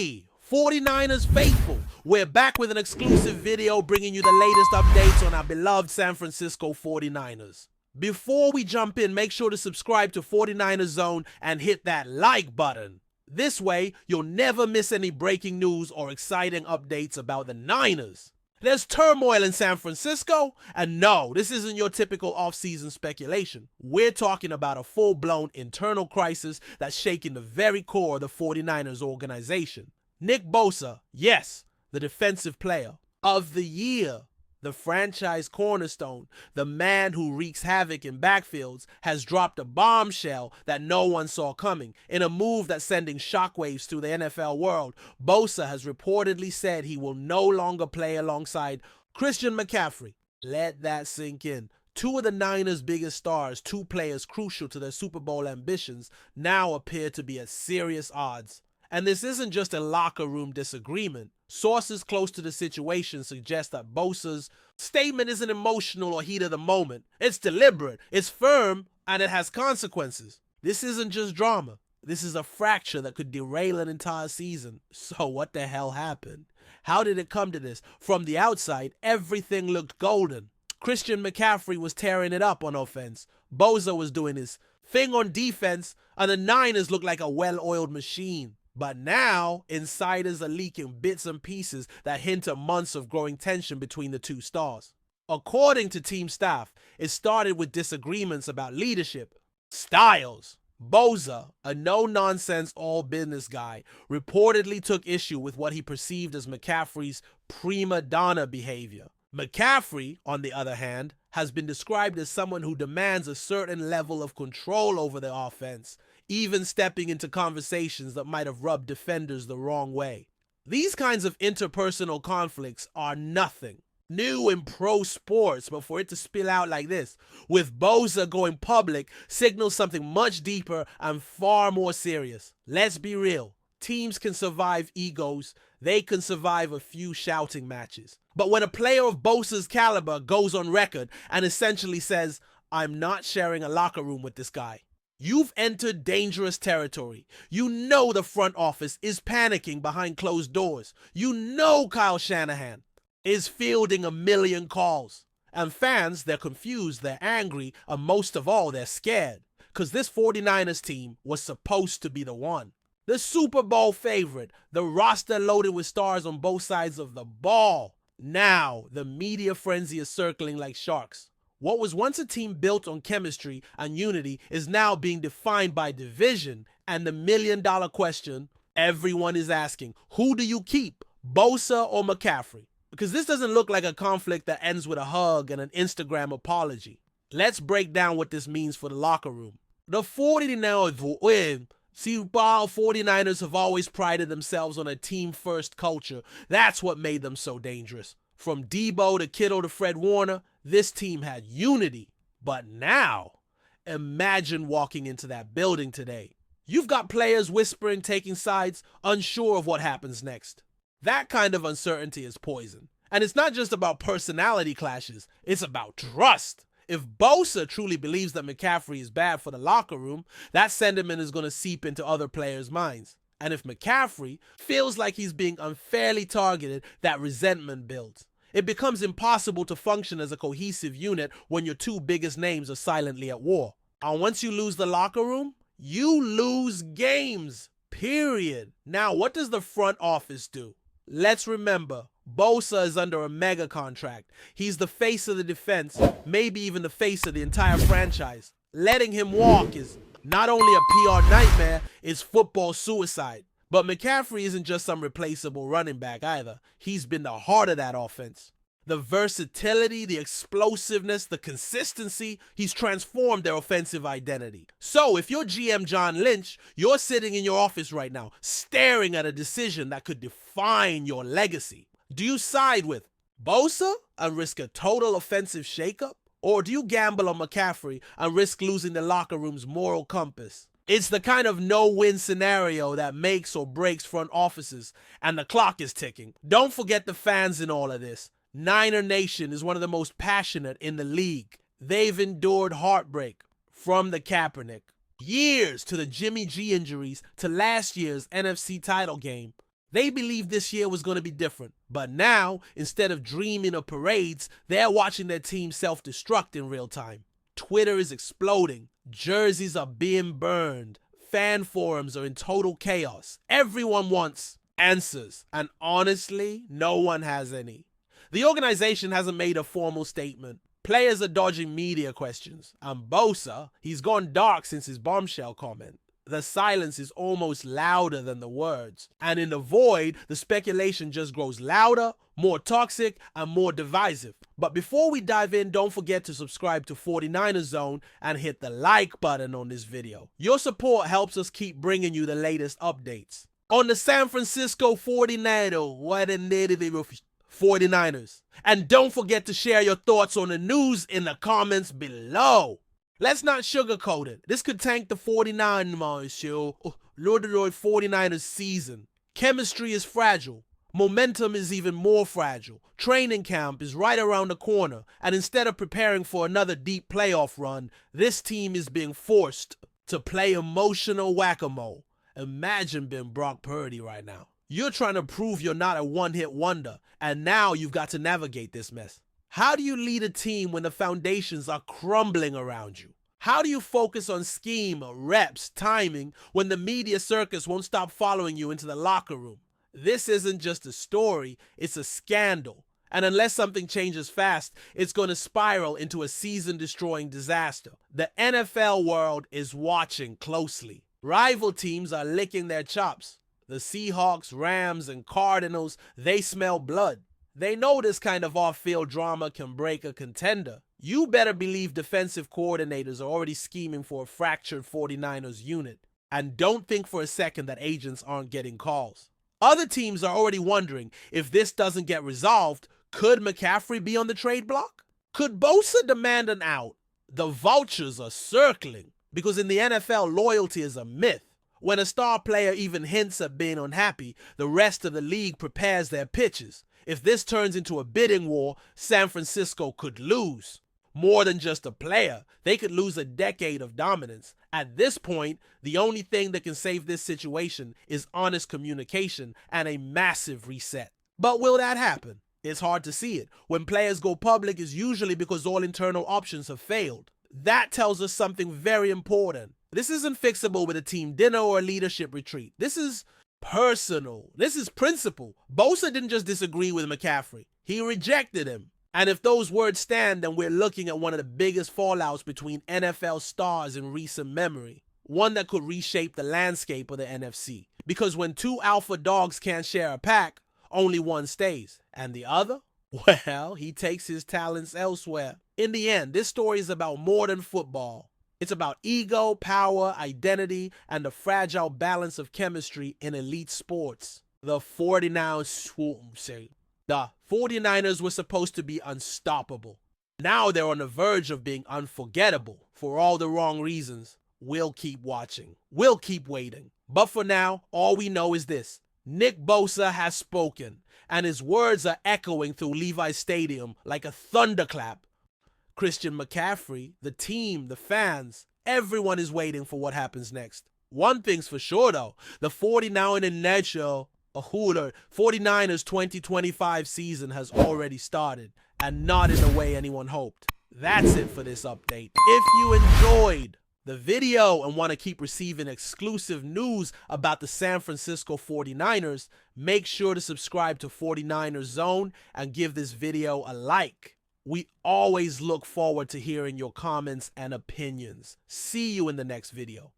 Hey, 49ers faithful, we're back with an exclusive video bringing you the latest updates on our beloved San Francisco 49ers. Before we jump in, make sure to subscribe to 49ers Zone and hit that like button. This way, you'll never miss any breaking news or exciting updates about the Niners. There's turmoil in San Francisco, and no, this isn't your typical off-season speculation. We're talking about a full-blown internal crisis that's shaking the very core of the 49ers organization. Nick Bosa, yes, the defensive player of the year, the franchise cornerstone, the man who wreaks havoc in backfields, has dropped a bombshell that no one saw coming. In a move that's sending shockwaves through the NFL world, Bosa has reportedly said he will no longer play alongside Christian McCaffrey. Let that sink in. Two of the Niners' biggest stars, two players crucial to their Super Bowl ambitions, now appear to be at serious odds. And this isn't just a locker room disagreement. Sources close to the situation suggest that Bosa's statement isn't emotional or heat of the moment. It's deliberate, it's firm, and it has consequences. This isn't just drama. This is a fracture that could derail an entire season. So what the hell happened? How did it come to this? From the outside, everything looked golden. Christian McCaffrey was tearing it up on offense. Bosa was doing his thing on defense, and the Niners looked like a well-oiled machine. But now, insiders are leaking bits and pieces that hint at months of growing tension between the two stars. According to team staff, it started with disagreements about leadership, styles. Bosa, a no-nonsense, all-business guy, reportedly took issue with what he perceived as McCaffrey's prima donna behavior. McCaffrey, on the other hand, has been described as someone who demands a certain level of control over the offense, even stepping into conversations that might have rubbed defenders the wrong way. These kinds of interpersonal conflicts are nothing new in pro sports, but for it to spill out like this, with Bosa going public, signals something much deeper and far more serious. Let's be real. Teams can survive egos. They can survive a few shouting matches. But when a player of Bosa's caliber goes on record and essentially says, "I'm not sharing a locker room with this guy," you've entered dangerous territory. You know the front office is panicking behind closed doors. You know Kyle Shanahan is fielding a million calls. And fans, they're confused, they're angry, and most of all, they're scared. Because this 49ers team was supposed to be the one. The Super Bowl favorite, the roster loaded with stars on both sides of the ball. Now, the media frenzy is circling like sharks. What was once a team built on chemistry and unity is now being defined by division. And the million-dollar question everyone is asking, who do you keep, Bosa or McCaffrey? Because this doesn't look like a conflict that ends with a hug and an Instagram apology. Let's break down what this means for the locker room. The 49ers win. See, while 49ers have always prided themselves on a team-first culture, that's what made them so dangerous. From Debo to Kittle to Fred Warner, this team had unity. But now, imagine walking into that building today. You've got players whispering, taking sides, unsure of what happens next. That kind of uncertainty is poison. And it's not just about personality clashes, it's about trust. If Bosa truly believes that McCaffrey is bad for the locker room, that sentiment is going to seep into other players' minds. And if McCaffrey feels like he's being unfairly targeted, that resentment builds. It becomes impossible to function as a cohesive unit when your two biggest names are silently at war. And once you lose the locker room, you lose games. Period. Now, what does the front office do? Let's remember, Bosa is under a mega contract. He's the face of the defense, maybe even the face of the entire franchise. Letting him walk is not only a PR nightmare, it's football suicide. But McCaffrey isn't just some replaceable running back either. He's been the heart of that offense. The versatility, the explosiveness, the consistency, he's transformed their offensive identity. So if you're GM John Lynch, you're sitting in your office right now, staring at a decision that could define your legacy. Do you side with Bosa and risk a total offensive shakeup? Or do you gamble on McCaffrey and risk losing the locker room's moral compass? It's the kind of no-win scenario that makes or breaks front offices, and the clock is ticking. Don't forget the fans in all of this. Niner Nation is one of the most passionate in the league. They've endured heartbreak from the Kaepernick, years to the Jimmy G injuries, to last year's NFC title game. They believed this year was going to be different, but now, instead of dreaming of parades, they're watching their team self-destruct in real time. Twitter is exploding, jerseys are being burned, fan forums are in total chaos. Everyone wants answers, and honestly, no one has any. The organization hasn't made a formal statement. Players are dodging media questions, and BOSA, he's gone dark since his bombshell comment. The silence is almost louder than the words, and in the void, the speculation just grows louder, more toxic, and more divisive. But before we dive in, don't forget to subscribe to 49ers Zone and hit the like button on this video. Your support helps us keep bringing you the latest updates. On the San Francisco 49ers, what a native 49ers. And don't forget to share your thoughts on the news in the comments below. Let's not sugarcoat it. This could tank the 49ers show. Lord 49ers season. Chemistry is fragile. Momentum is even more fragile. Training camp is right around the corner. And instead of preparing for another deep playoff run, this team is being forced to play emotional whack-a-mole. Imagine being Brock Purdy right now. You're trying to prove you're not a one-hit wonder, and now you've got to navigate this mess. How do you lead a team when the foundations are crumbling around you? How do you focus on scheme, reps, timing when the media circus won't stop following you into the locker room? This isn't just a story, it's a scandal. And unless something changes fast, it's going to spiral into a season-destroying disaster. The NFL world is watching closely. Rival teams are licking their chops. The Seahawks, Rams, and Cardinals, they smell blood. They know this kind of off-field drama can break a contender. You better believe defensive coordinators are already scheming for a fractured 49ers unit. And don't think for a second that agents aren't getting calls. Other teams are already wondering, if this doesn't get resolved, could McCaffrey be on the trade block? Could BOSA demand an out? The vultures are circling, because in the NFL, loyalty is a myth. When a star player even hints at being unhappy, the rest of the league prepares their pitches. If this turns into a bidding war, San Francisco could lose. More than just a player, they could lose a decade of dominance. At this point, the only thing that can save this situation is honest communication and a massive reset. But will that happen? It's hard to see it. When players go public, it's usually because all internal options have failed. That tells us something very important. This isn't fixable with a team dinner or a leadership retreat. This is personal. This is principle. BOSA didn't just disagree with McCaffrey. He rejected him. And if those words stand, then we're looking at one of the biggest fallouts between NFL stars in recent memory. One that could reshape the landscape of the NFC. Because when two alpha dogs can't share a pack, only one stays. And the other? Well, he takes his talents elsewhere. In the end, this story is about more than football. It's about ego, power, identity, and the fragile balance of chemistry in elite sports. The 49ers were supposed to be unstoppable. Now they're on the verge of being unforgettable for all the wrong reasons. We'll keep watching. We'll keep waiting. But for now, all we know is this. Nick Bosa has spoken, and his words are echoing through Levi's Stadium like a thunderclap. Christian McCaffrey, the team, the fans, everyone is waiting for what happens next. One thing's for sure though, the 49ers 2025 season has already started, and not in the way anyone hoped. That's it for this update. If you enjoyed the video and want to keep receiving exclusive news about the San Francisco 49ers, make sure to subscribe to 49ers Zone and give this video a like. We always look forward to hearing your comments and opinions. See you in the next video.